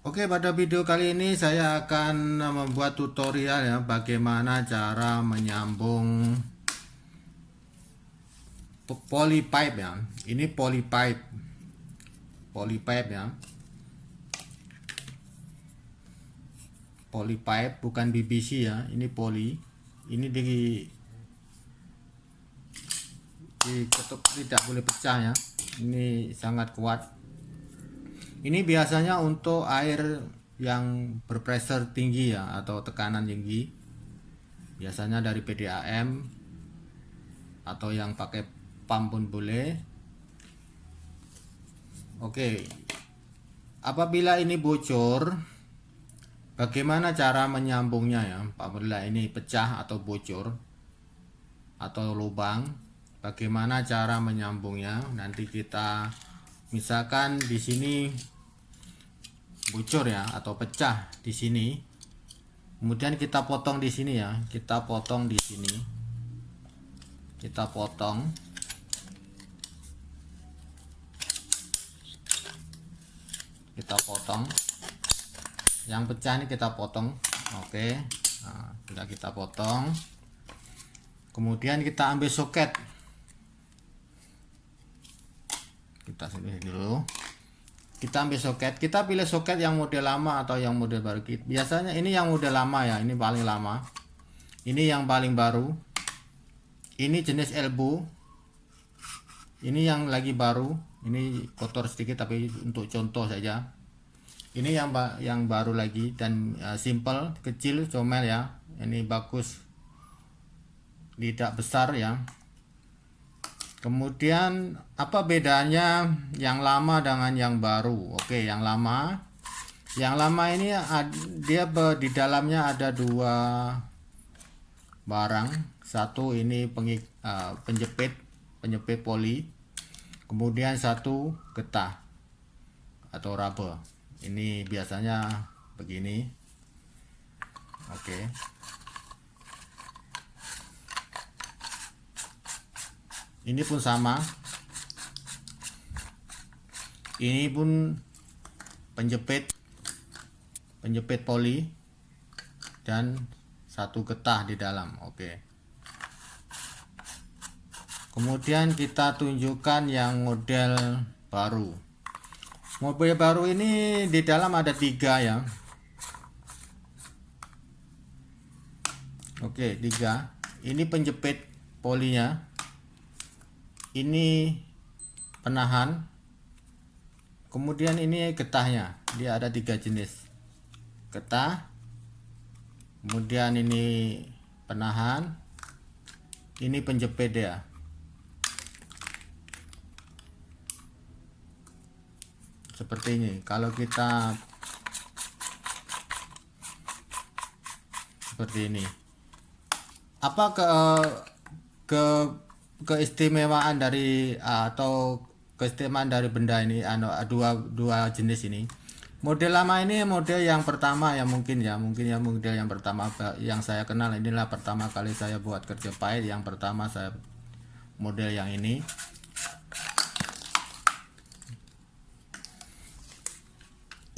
Oke, pada video kali ini saya akan membuat tutorial ya bagaimana cara menyambung polypipe ya. Ini polypipe ya. Polypipe bukan BBC ya, ini poly. Ini diketuk tidak boleh pecah ya. Ini sangat kuat. Ini biasanya untuk air yang berpressure tinggi ya atau tekanan tinggi. Biasanya dari PDAM atau yang pakai pump pun boleh. Oke. Apabila ini bocor, bagaimana cara menyambungnya ya? Apabila ini pecah atau bocor atau lubang, bagaimana cara menyambungnya? Nanti kita misalkan di sini bocor ya atau pecah di sini, kemudian kita potong di sini ya, kita potong di sini, kita potong yang pecah ini kita potong. Oke, nah, sudah kita potong, kemudian kita ambil soket, kita sini dulu. Kita ambil soket, kita pilih soket yang model lama atau yang model baru. Biasanya ini yang model lama ya, ini paling lama. Ini yang paling baru. Ini jenis elbow. Ini yang lagi baru. Ini kotor sedikit tapi untuk contoh saja. Ini yang baru lagi dan simple, kecil, comel ya. Ini bagus. Tidak besar ya. Kemudian apa bedanya yang lama dengan yang baru? Oke, yang lama ini dia di dalamnya ada dua barang. Satu ini penjepit poli, kemudian satu getah atau rubber. Ini biasanya begini. Oke. Ini pun sama. Ini pun penjepit poli dan satu getah di dalam. Oke. Kemudian kita tunjukkan yang model baru. Model baru ini di dalam ada 3 ya. Oke, 3. Ini penjepit polinya. Ini penahan, kemudian ini getahnya. Dia ada 3 jenis getah, kemudian ini penahan, ini penjepit ya. Seperti ini. Kalau kita seperti ini, apa keistimewaan dari atau keistimewaan dari benda ini dua jenis ini? Model lama ini model yang pertama ya, mungkin model yang pertama yang saya kenal. Inilah pertama kali saya buat kerja pahit, yang pertama saya model yang ini.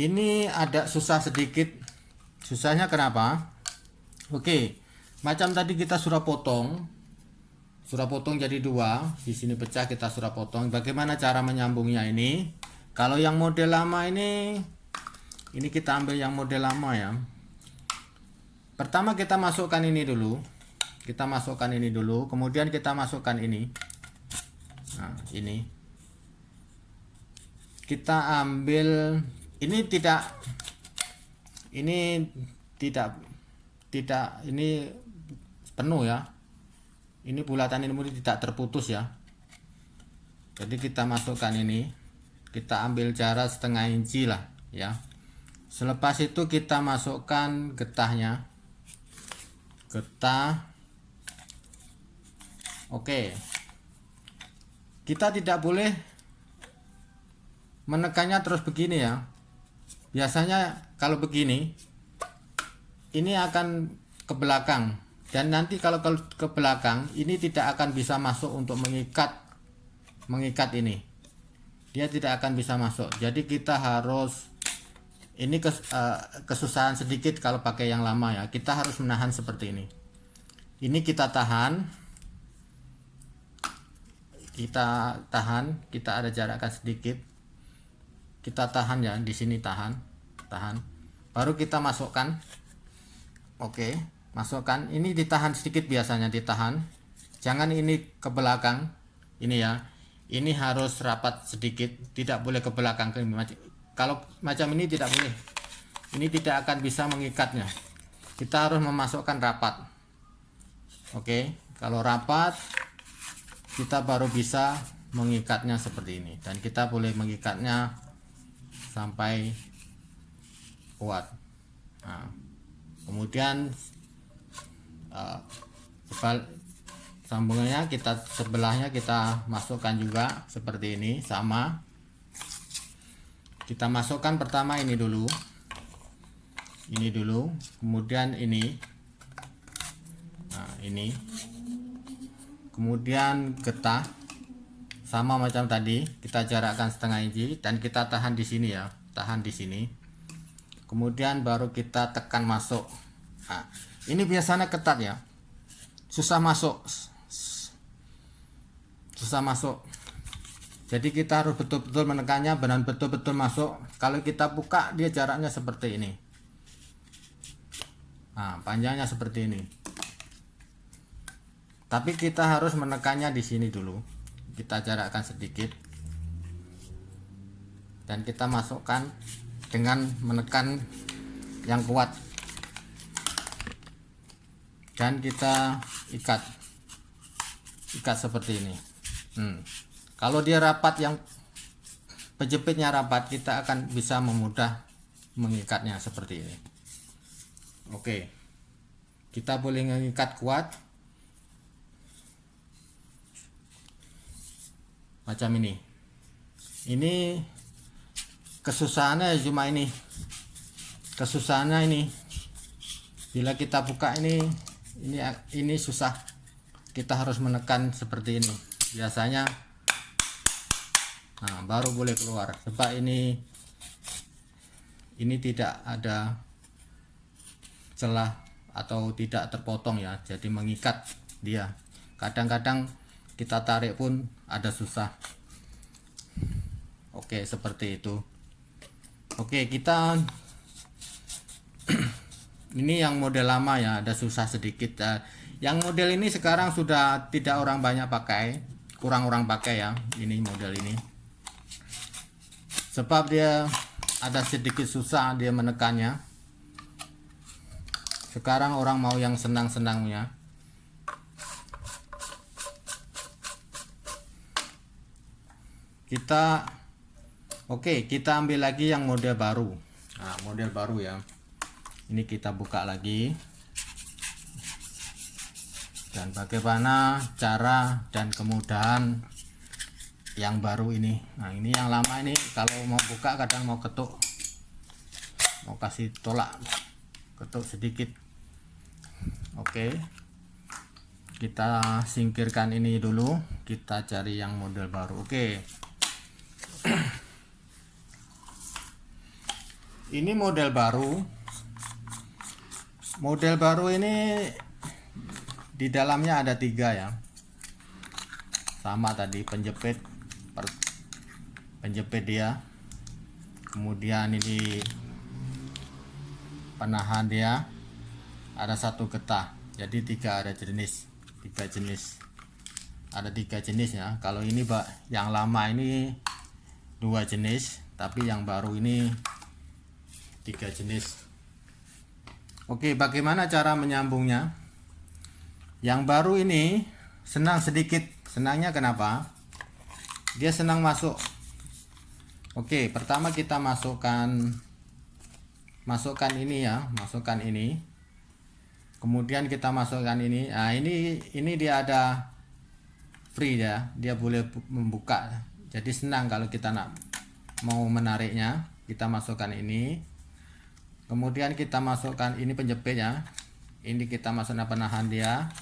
Ini ada susah sedikit. Susahnya kenapa? Oke, macam tadi kita sudah potong jadi 2. Di sini pecah, kita sudah potong. Bagaimana cara menyambungnya ini? Kalau yang model lama ini kita ambil yang model lama ya. Pertama kita masukkan ini dulu. Kemudian kita masukkan ini. Nah, ini. Kita ambil ini penuh ya. Ini bulatan ini tidak terputus ya. Jadi kita masukkan ini, kita ambil jarak setengah inci lah ya. Selepas itu kita masukkan getahnya. Getah. Oke. Kita tidak boleh menekannya terus begini ya. Biasanya kalau begini, ini akan ke belakang. Dan nanti kalau ke belakang, ini tidak akan bisa masuk untuk mengikat ini. Dia tidak akan bisa masuk. Jadi kita harus Ini kesusahan sedikit kalau pakai yang lama ya. Kita harus menahan seperti ini. Ini kita tahan, kita ada jarakkan sedikit. Kita tahan ya, di sini tahan. Baru kita masukkan. Oke, masukkan. Ini ditahan sedikit, biasanya ditahan. Jangan ini ke belakang. Ini ya. Ini harus rapat sedikit, tidak boleh ke belakang. Kalau macam ini tidak boleh. Ini tidak akan bisa mengikatnya. Kita harus memasukkan rapat. Oke, kalau rapat kita baru bisa mengikatnya seperti ini, dan kita boleh mengikatnya sampai kuat. Nah, kemudian sambungannya sebelahnya kita masukkan juga seperti ini, sama. Kita masukkan pertama ini dulu, kemudian ini. Nah, ini. Kemudian getah sama macam tadi, kita jarakkan setengah inci dan kita tahan di sini ya, tahan di sini. Kemudian baru kita tekan masuk. Nah, ini biasanya ketat ya, susah masuk. Jadi kita harus betul-betul menekannya dan betul-betul masuk. Kalau kita buka, dia jaraknya seperti ini. Nah, panjangnya seperti ini. Tapi kita harus menekannya di sini dulu. Kita jarakkan sedikit. Dan kita masukkan dengan menekan yang kuat. Dan kita ikat seperti ini. Kalau dia rapat, yang penjepitnya rapat, kita akan bisa memudah mengikatnya seperti ini. Oke, kita boleh mengikat kuat macam ini. Ini kesusahannya cuma ini. Kesusahannya ini, bila kita buka ini susah. Kita harus menekan seperti ini. Biasanya, nah, baru boleh keluar. Sebab ini tidak ada celah atau tidak terpotong ya, jadi mengikat dia. Kadang-kadang kita tarik pun ada susah. Oke, seperti itu. Oke, kita ini yang model lama ya, ada susah sedikit. Yang model ini sekarang sudah tidak orang banyak pakai, kurang orang pakai ya, ini model ini. Sebab dia ada sedikit susah dia menekannya. Sekarang orang mau yang senang-senangnya. Kita ambil lagi yang model baru. Nah, model baru ya. Ini kita buka lagi. Dan bagaimana cara dan kemudahan yang baru ini. Nah, ini yang lama ini kalau mau buka kadang mau ketuk, mau kasih tolak, ketuk sedikit. Oke, kita singkirkan ini dulu, kita cari yang model baru. Oke. Ini model baru. Model baru ini di dalamnya ada 3 ya. Sama tadi penjepit dia. Kemudian ini penahan dia. Ada 1 getah. Jadi 3 ada jenis. 3 jenis. Ada 3 jenis ya. Kalau ini yang lama ini 2 jenis, tapi yang baru ini 3 jenis. Oke, bagaimana cara menyambungnya? Yang baru ini senang sedikit. Senangnya kenapa? Dia senang masuk. Oke, pertama kita masukkan ini ya, masukkan ini. Kemudian kita masukkan ini. Nah, ini dia ada free ya. Dia boleh membuka. Jadi senang kalau kita mau menariknya. Kita masukkan ini. Kemudian kita masukkan ini penjepitnya. Ini kita masukkan penahan dia.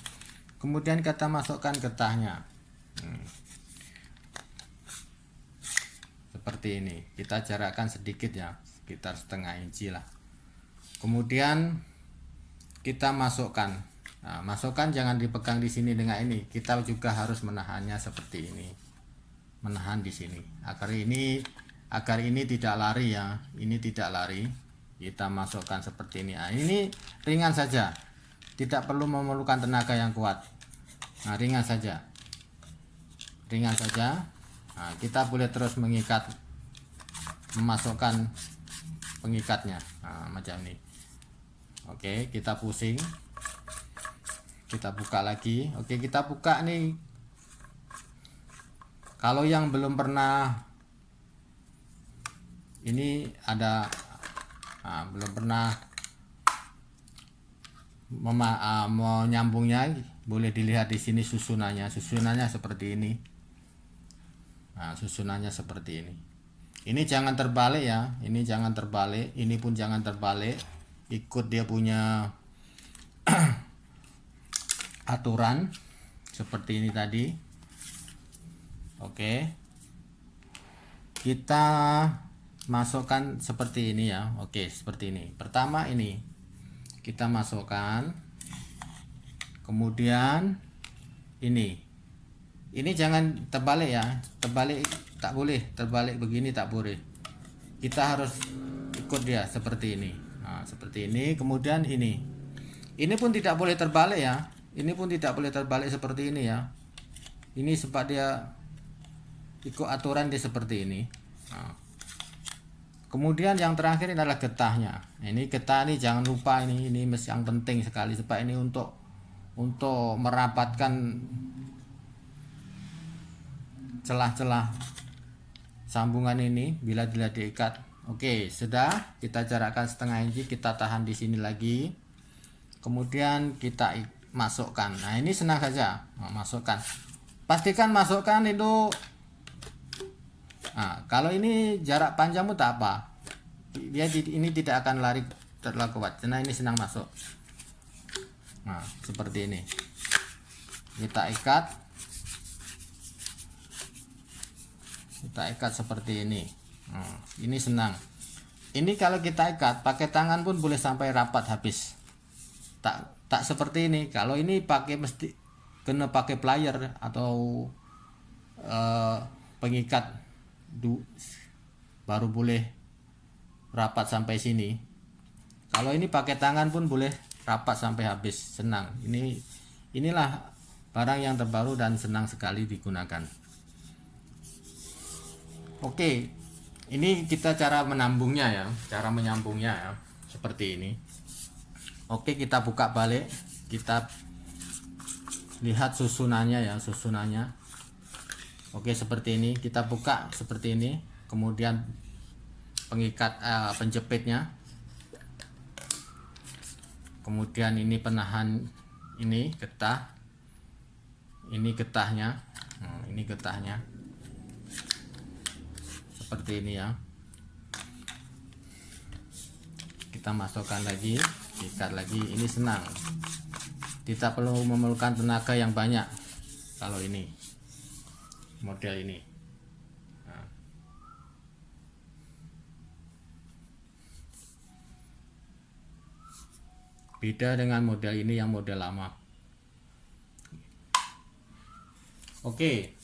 Kemudian kita masukkan getahnya. Seperti ini. Kita jarakkan sedikit ya. sekitar setengah inci lah. Kemudian kita masukkan. Nah, masukkan jangan dipegang di sini dengan ini. Kita juga harus menahannya seperti ini. Menahan di sini. Agar ini tidak lari ya. Ini tidak lari. Kita masukkan seperti ini. Nah, ini ringan saja. Tidak perlu memerlukan tenaga yang kuat. Nah, ringan saja. Ringan saja. Nah, kita boleh terus mengikat, memasukkan pengikatnya. Nah, macam ini. Oke, kita pusing. Kita buka lagi. Oke, kita buka nih. Kalau yang belum pernah ini ada belum pernah menyambungnya, boleh dilihat di sini susunannya. Susunannya seperti ini. Nah, susunannya seperti ini. Ini jangan terbalik ya. Ini jangan terbalik. Ini pun jangan terbalik. Ikut dia punya aturan seperti ini tadi. Oke, kita masukkan seperti ini ya. Oke, seperti ini. Pertama ini kita masukkan, kemudian ini jangan terbalik ya. Terbalik tak boleh, terbalik begini tak boleh. Kita harus ikut dia seperti ini. Nah, seperti ini. Kemudian ini pun tidak boleh terbalik ya. Ini pun tidak boleh terbalik seperti ini ya. Ini sebab dia ikut aturan dia seperti ini. Nah, kemudian yang terakhir adalah getahnya. Ini getah ini jangan lupa, ini yang penting sekali sebab ini untuk merapatkan celah-celah sambungan ini bila diikat. Oke, sudah kita jarakkan setengah inci, kita tahan di sini lagi. Kemudian kita masukkan. Nah, ini senang saja. Nah, masukkan. Pastikan masukkan itu. Nah, kalau ini jarak panjang pun tak apa. Dia ini tidak akan lari terlalu kuat. Karena ini senang masuk. Nah, seperti ini. Kita ikat. Kita ikat seperti ini. Nah, ini senang. Ini kalau kita ikat pakai tangan pun boleh sampai rapat habis. Tak seperti ini. Kalau ini pakai mesti kena pakai plier atau pengikat baru boleh rapat sampai sini. Kalau ini pakai tangan pun boleh rapat sampai habis. Senang. Inilah barang yang terbaru dan senang sekali digunakan. Oke, ini kita cara menyambungnya ya, seperti ini. Oke, kita buka balik, kita lihat susunannya ya, Oke, seperti ini, kita buka seperti ini, kemudian pengikat penjepitnya, kemudian ini penahan, ini getah, ini getahnya, ini getahnya. Seperti ini ya. Kita masukkan lagi, ikat lagi. Ini senang. Tidak perlu memerlukan tenaga yang banyak kalau ini model ini. Nah. Beda dengan model ini yang model lama. Oke.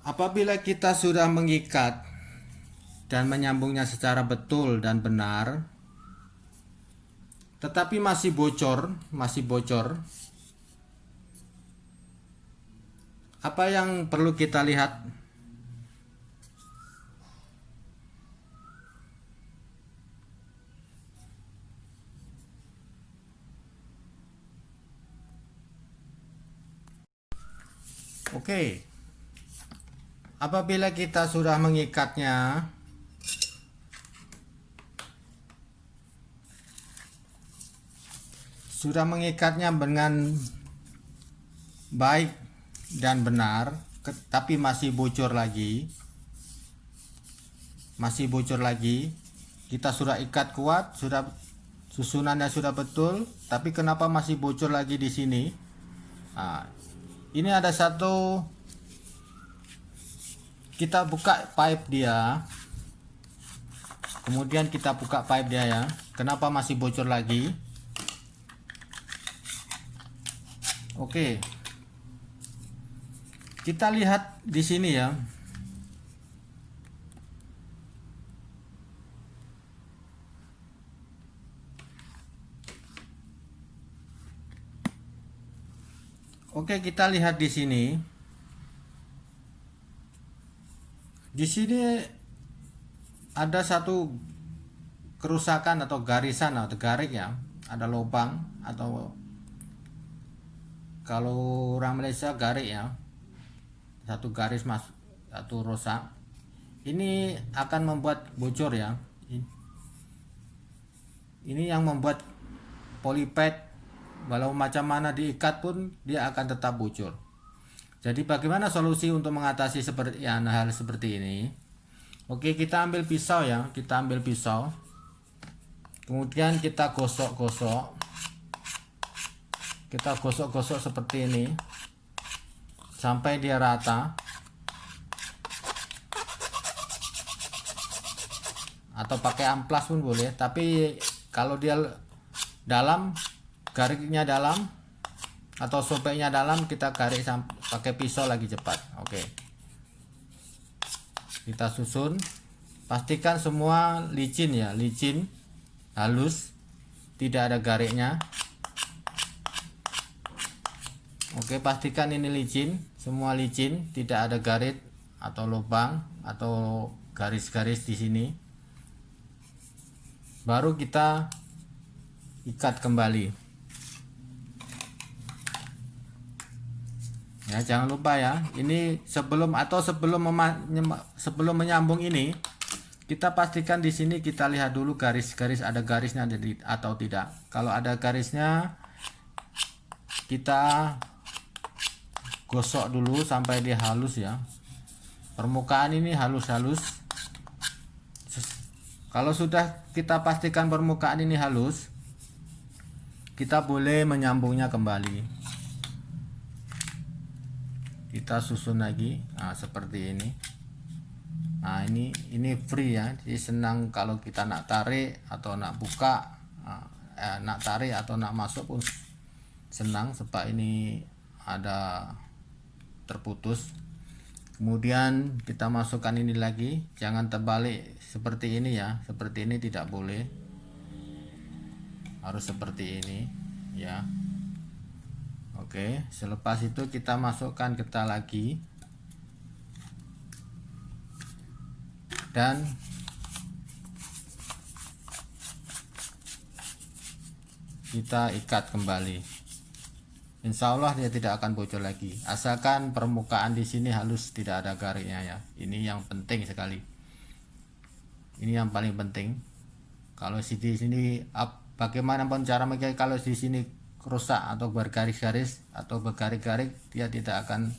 Apabila kita sudah mengikat dan menyambungnya secara betul dan benar, tetapi masih bocor, apa yang perlu kita lihat? Oke. Apabila kita sudah mengikatnya, dengan baik dan benar, tapi masih bocor lagi, kita sudah ikat kuat, sudah susunannya sudah betul, tapi kenapa masih bocor lagi di sini? Nah, ini ada satu. Kita buka pipe dia. Kemudian kita buka pipe dia ya. Kenapa masih bocor lagi? Oke. Kita lihat di sini ya. Oke, kita lihat di sini. Di sini ada satu kerusakan atau garisan atau garik ya, ada lubang atau kalau orang Malaysia garik ya, satu garis satu rusak. Ini akan membuat bocor ya. Ini yang membuat polipet walau macam mana diikat pun dia akan tetap bocor. Jadi bagaimana solusi untuk mengatasi hal seperti ini? Oke, kita ambil pisau ya, kita ambil pisau. Kemudian kita gosok-gosok. Kita gosok-gosok seperti ini sampai dia rata. Atau pakai amplas pun boleh, tapi kalau dia dalam, gariknya dalam atau sobeknya dalam, kita garik pakai pisau lagi cepat. Oke. Kita susun, pastikan semua licin ya, licin, halus, tidak ada gariknya. Oke, pastikan ini licin, semua licin, tidak ada garis atau lubang atau garis-garis di sini. Baru kita ikat kembali. Ya, jangan lupa ya, ini sebelum menyambung ini, kita pastikan di sini kita lihat dulu garis-garis, ada garisnya atau tidak. Kalau ada garisnya, kita gosok dulu sampai dia halus ya. Permukaan ini halus-halus. Kalau sudah kita pastikan permukaan ini halus, kita boleh menyambungnya kembali. Kita susun lagi, nah seperti ini. Nah ini free ya, jadi senang kalau kita nak tarik atau nak buka, nak tarik atau nak masuk pun senang, sebab ini ada terputus. Kemudian kita masukkan ini lagi, jangan terbalik seperti ini ya, seperti ini tidak boleh, harus seperti ini ya. Oke, selepas itu kita masukkan getah lagi dan kita ikat kembali. Insya Allah dia tidak akan bocor lagi, asalkan permukaan di sini halus, tidak ada gariknya ya. Ini yang penting sekali, ini yang paling penting. Kalau di sini bagaimanapun cara mereka, kalau di sini rusak atau bergaris-garis atau bergarik-garik, dia tidak akan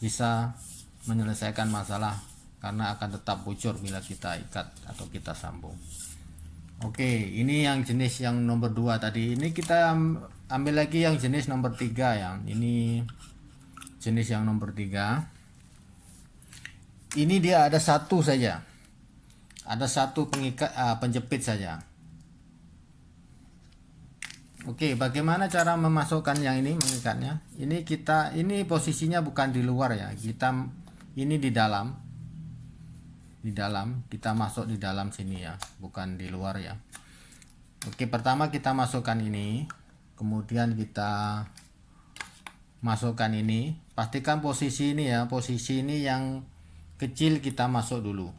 bisa menyelesaikan masalah karena akan tetap bocor bila kita ikat atau kita sambung. Oke, ini yang jenis yang nomor 2 tadi. Ini kita ambil lagi yang jenis nomor 3 ya. Ini jenis yang nomor 3. Ini dia ada satu saja. Ada satu penjepit saja. Oke, bagaimana cara memasukkan yang ini, mengikatnya? Ini posisinya bukan di luar ya. Ini di dalam. Di dalam, kita masuk di dalam sini ya, bukan di luar ya. Oke, pertama kita masukkan ini, kemudian kita masukkan ini. Pastikan posisi ini ya, posisi ini yang kecil kita masuk dulu.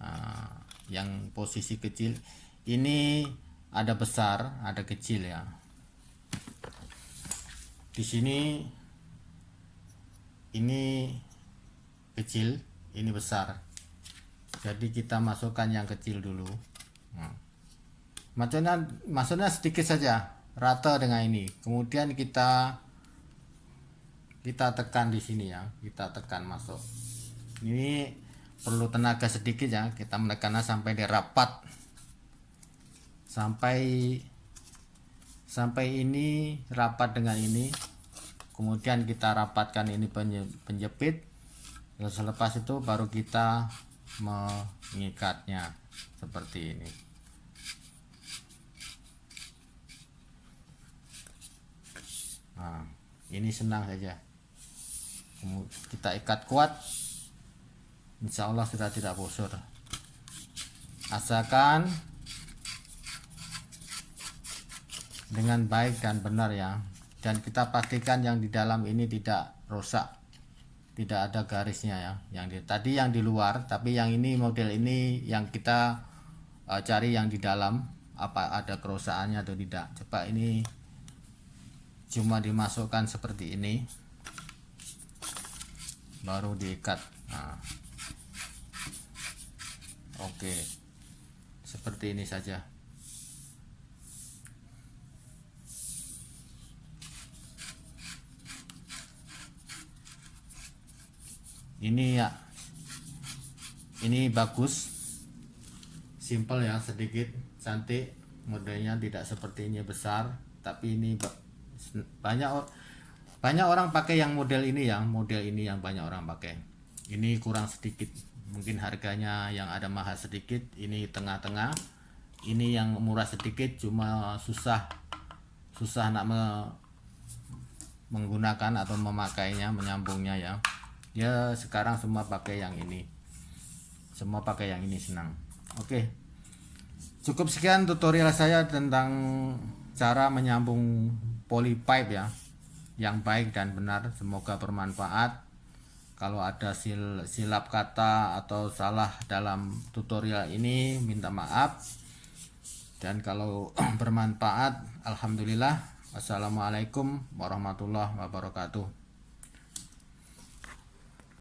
Nah, yang posisi kecil ini ada besar, ada kecil ya. Di sini ini kecil, ini besar. Jadi kita masukkan yang kecil dulu. Nah, maksudnya sedikit saja, rata dengan ini. Kemudian kita tekan di sini ya, kita tekan masuk. Ini perlu tenaga sedikit ya, kita menekannya sampai dia rapat. Sampai ini rapat dengan ini. Kemudian kita rapatkan ini penjepit. Selepas itu baru kita mengikatnya seperti ini. Nah, ini senang saja. Kita ikat kuat, insya Allah sudah tidak bosor. Asalkan dengan baik dan benar ya, dan kita pastikan yang di dalam ini tidak rusak, tidak ada garisnya ya. Tadi yang di luar, tapi yang ini model ini yang kita cari yang di dalam, apa ada kerusakannya atau tidak. Coba ini cuma dimasukkan seperti ini, baru diikat. Nah, oke, seperti ini saja. Ini ya, ini bagus, simple ya, sedikit cantik, modelnya tidak seperti ini besar, tapi ini banyak orang pakai yang model ini ya, model ini yang banyak orang pakai. Ini kurang sedikit, mungkin harganya yang ada mahal sedikit, ini tengah-tengah, ini yang murah sedikit, cuma susah nak menggunakan atau memakainya, menyambungnya ya. Ya sekarang semua pakai yang ini, senang. Oke, cukup sekian tutorial saya tentang cara menyambung polypipe ya, yang baik dan benar. Semoga bermanfaat. Kalau ada silap kata atau salah dalam tutorial ini, minta maaf. Dan kalau bermanfaat, alhamdulillah. Wassalamualaikum warahmatullahi wabarakatuh.